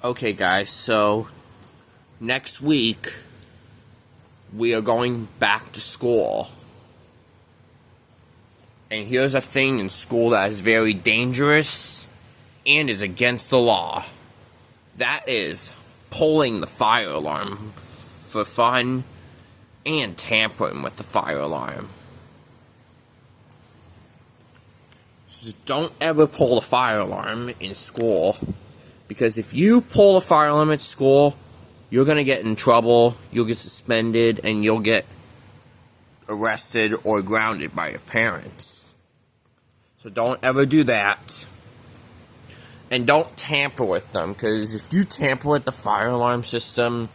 Okay, guys, so next week we are going back to school. And here's a thing in school that is very dangerous and is against the law. That is pulling the fire alarm for fun and tampering with the fire alarm. Just don't ever pull the fire alarm in school, because if you pull the fire alarm at school, you're going to get in trouble, you'll get suspended, and you'll get arrested or grounded by your parents. So don't ever do that. And don't tamper with them, because if you tamper with the fire alarm system,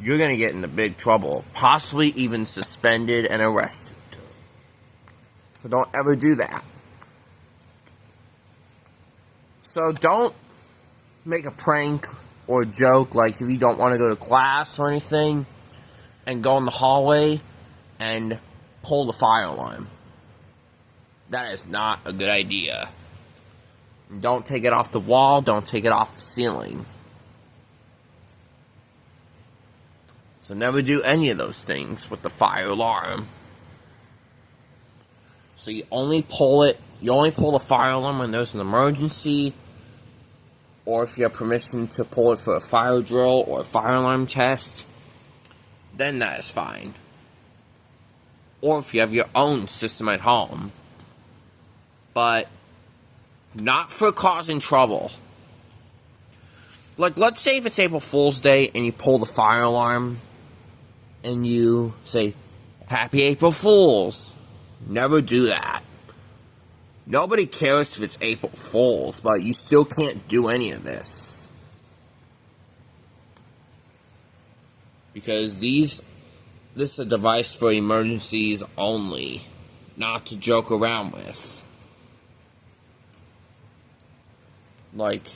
you're going to get into big trouble, possibly even suspended and arrested. So don't ever do that. So don't make a prank or a joke, like if you don't want to go to class or anything, and go in the hallway and pull the fire alarm. That is not a good idea. Don't take it off the wall, don't take it off the ceiling. So never do any of those things with the fire alarm. So you only pull the fire alarm when there's an emergency, or if you have permission to pull it for a fire drill or a fire alarm test, then that is fine. Or if you have your own system at home. But not for causing trouble. Like, let's say if it's April Fool's Day and you pull the fire alarm and you say, "Happy April Fools." Never do that. Nobody cares if it's April Fool's, but you still can't do any of this. Because this is a device for emergencies only, not to joke around with. Like,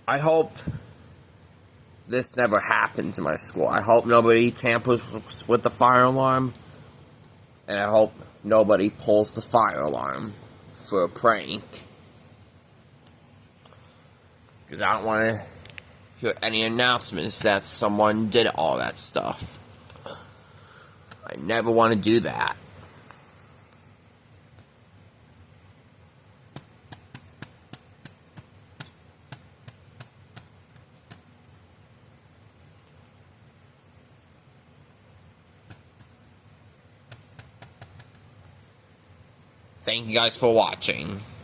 I hope this never happens in my school. I hope nobody tampers with the fire alarm. And I hope nobody pulls the fire alarm for a prank. Because I don't want to hear any announcements that someone did all that stuff. I never want to do that. Thank you guys for watching.